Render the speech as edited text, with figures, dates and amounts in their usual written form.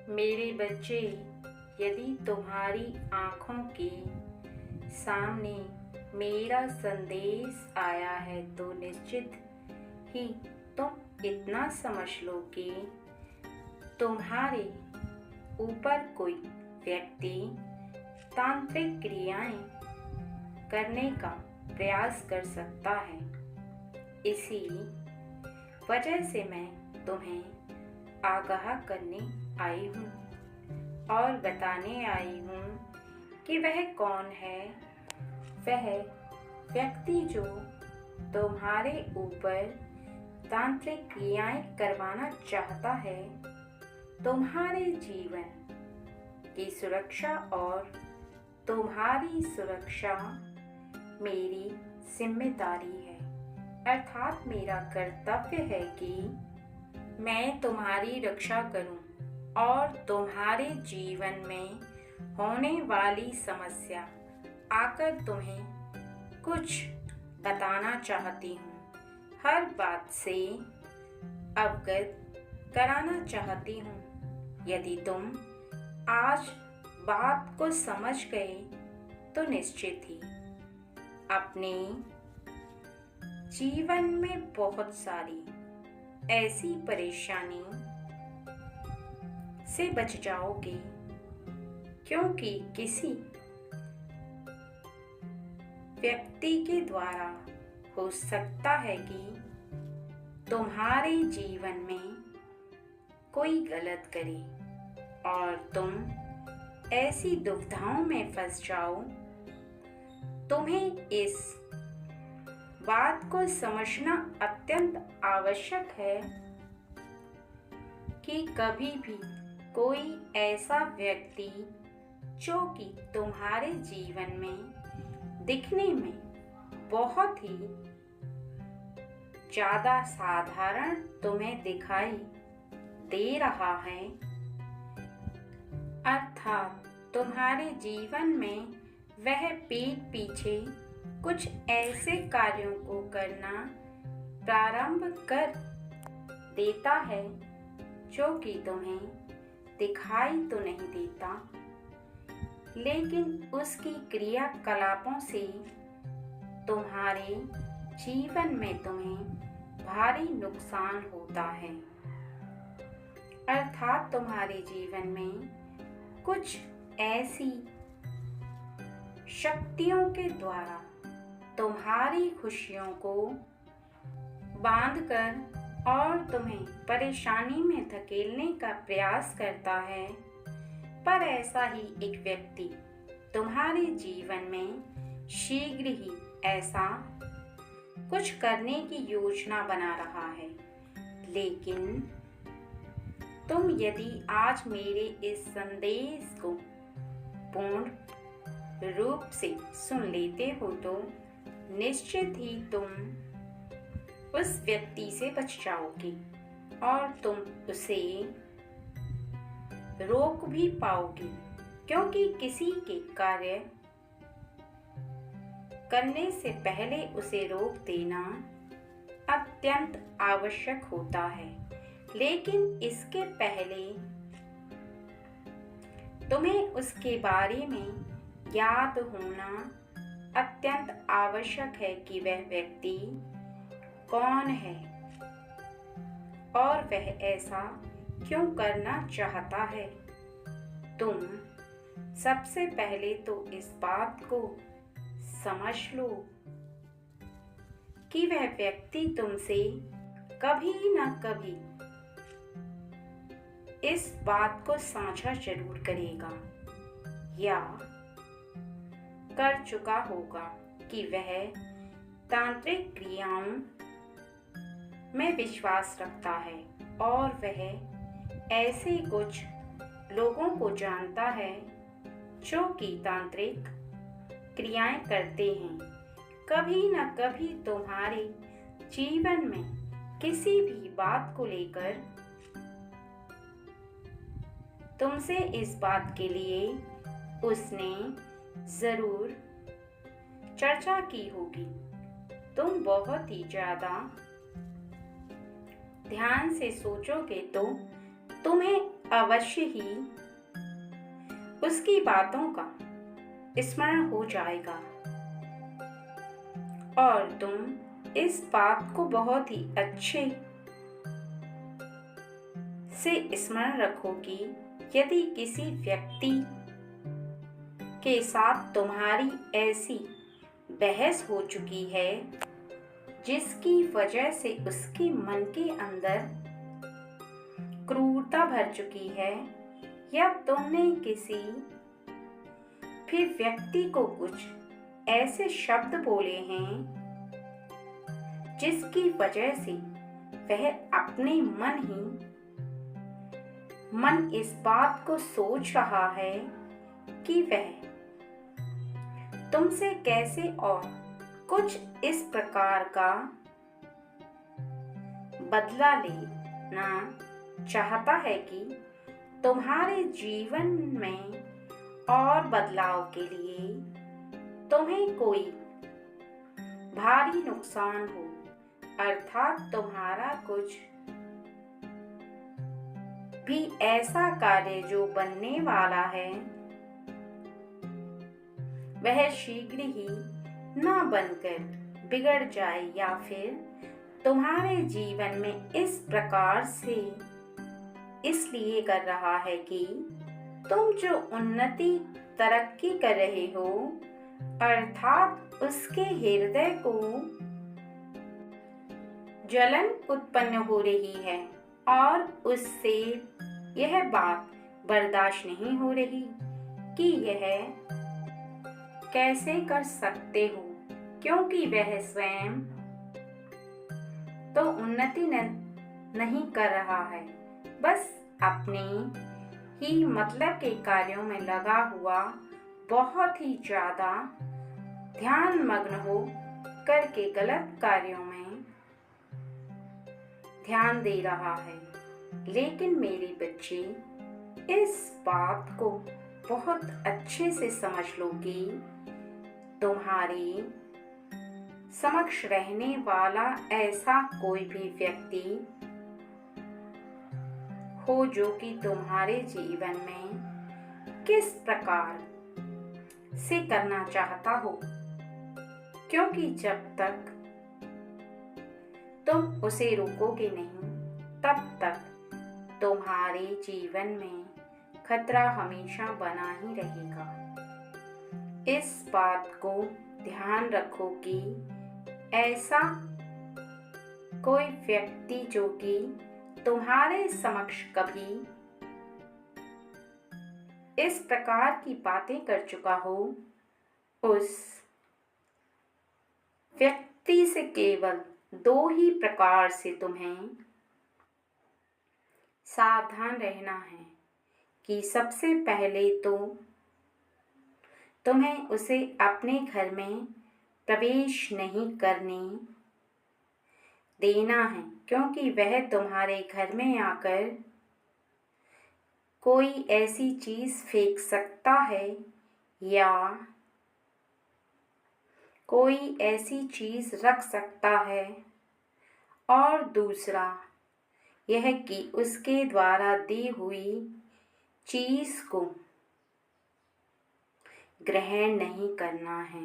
मेरे बच्चे, यदि तुम्हारी आँखों के सामने मेरा संदेश आया है तो निश्चित ही तुम इतना समझ लो कि तुम्हारे ऊपर कोई व्यक्ति तांत्रिक क्रियाएं करने का प्रयास कर सकता है। इसी वजह से मैं तुम्हें आगाह करने आई हूँ और बताने आई हूँ कि वह कौन है। वह व्यक्ति जो तुम्हारे ऊपर तांत्रिक क्रियाएं करवाना चाहता है, तुम्हारे जीवन की सुरक्षा और तुम्हारी सुरक्षा मेरी जिम्मेदारी है। अर्थात मेरा कर्तव्य है कि मैं तुम्हारी रक्षा करूं और तुम्हारे जीवन में होने वाली समस्या आकर तुम्हें कुछ बताना चाहती हूँ। हर बात से अवगत कराना चाहती हूँ। यदि तुम आज बात को समझ गए तो निश्चित ही अपने जीवन में बहुत सारी ऐसी परेशानी से बच जाओगे, क्योंकि किसी व्यक्ति के द्वारा हो सकता है कि तुम्हारे जीवन में कोई गलत करे और तुम ऐसी दुविधाओं में फंस जाओ। तुम्हें इस बात को समझना अत्यंत आवश्यक है कि कभी भी कोई ऐसा व्यक्ति जो कि तुम्हारे जीवन में दिखने में बहुत ही ज़्यादा साधारण तुम्हें दिखाई दे रहा है, अर्थात तुम्हारे जीवन में वह पीठ पीछे कुछ ऐसे कार्यों को करना प्रारंभ कर देता है जो कि तुम्हें दिखाई तो नहीं देता, लेकिन उसकी क्रियाकलापों से तुम्हारे जीवन में तुम्हें भारी नुकसान होता है। अर्थात तुम्हारे जीवन में कुछ ऐसी शक्तियों के द्वारा तुम्हारी खुशियों को बांधकर और तुम्हें परेशानी में धकेलने का प्रयास करता है। पर ऐसा ही एक व्यक्ति तुम्हारे जीवन में शीघ्र ही ऐसा कुछ करने की योजना बना रहा है, लेकिन तुम यदि आज मेरे इस संदेश को पूर्ण रूप से सुन लेते हो तो निश्चित ही तुम उस व्यक्ति से बच जाओगे और तुम उसे रोक भी पाओगे, क्योंकि किसी के कार्य करने से पहले उसे रोक देना अत्यंत आवश्यक होता है। लेकिन इसके पहले तुम्हें उसके बारे में ज्ञात होना अत्यंत आवश्यक है कि वह व्यक्ति कौन है और वह ऐसा क्यों करना चाहता है। तुम सबसे पहले तो इस बात को समझ लो कि वह व्यक्ति तुमसे कभी न कभी इस बात को साझा जरूर करेगा या कर चुका होगा कि वह तांत्रिक क्रियाओं में विश्वास रखता है और वह ऐसे कुछ लोगों को जानता है जो कि तांत्रिक क्रियाएं करते हैं। कभी न कभी तुम्हारे जीवन में किसी भी बात को लेकर तुमसे इस बात के लिए उसने जरूर चर्चा की होगी। तुम बहुत ही ज्यादा ध्यान से सोचोगे तो तुम्हें अवश्य ही उसकी बातों का स्मरण हो जाएगा और तुम इस बात को बहुत ही अच्छे से स्मरण रखो कि यदि किसी व्यक्ति के साथ तुम्हारी ऐसी बहस हो चुकी है जिसकी वजह से उसके मन के अंदर क्रूरता भर चुकी है, या तुमने किसी फिर व्यक्ति को कुछ ऐसे शब्द बोले हैं जिसकी वजह से वह अपने मन इस बात को सोच रहा है कि वह तुमसे कैसे और कुछ इस प्रकार का बदला लेना चाहता है कि तुम्हारे जीवन में और बदलाव के लिए तुम्हें कोई भारी नुकसान हो, अर्थात तुम्हारा कुछ भी ऐसा कार्य जो बनने वाला है वह शीघ्र ही ना बनकर बिगड़ जाए, या फिर तुम्हारे जीवन में इस प्रकार से इसलिए कर रहा है कि तुम जो उन्नति तरक्की कर रहे हो, अर्थात उसके हृदय को जलन उत्पन्न हो रही है और उससे यह बात बर्दाश्त नहीं हो रही कि यह कैसे कर सकते हो, क्योंकि वह स्वयं तो उन्नति नहीं कर रहा है, बस अपने ही मतलब के कार्यों में लगा हुआ बहुत ही ज्यादा ध्यान मग्न हो करके गलत कार्यों में ध्यान दे रहा है। लेकिन मेरे बच्चे, इस बात को बहुत अच्छे से समझ लो कि तुम्हारे समक्ष रहने वाला ऐसा कोई भी व्यक्ति हो जो कि तुम्हारे जीवन में किस प्रकार से करना चाहता हो, क्योंकि जब तक तुम उसे रोकोगे नहीं तब तक तुम्हारे जीवन में खतरा हमेशा बना ही रहेगा। इस बात को ध्यान रखो कि ऐसा कोई व्यक्ति जो कि तुम्हारे समक्ष कभी इस प्रकार की बातें कर चुका हो, उस व्यक्ति से केवल दो ही प्रकार से तुम्हें सावधान रहना है कि सबसे पहले तो तुम्हें उसे अपने घर में प्रवेश नहीं करने देना है, क्योंकि वह तुम्हारे घर में आकर कोई ऐसी चीज फेंक सकता है या कोई ऐसी चीज रख सकता है, और दूसरा यह कि उसके द्वारा दी हुई चीज को ग्रहण नहीं करना है।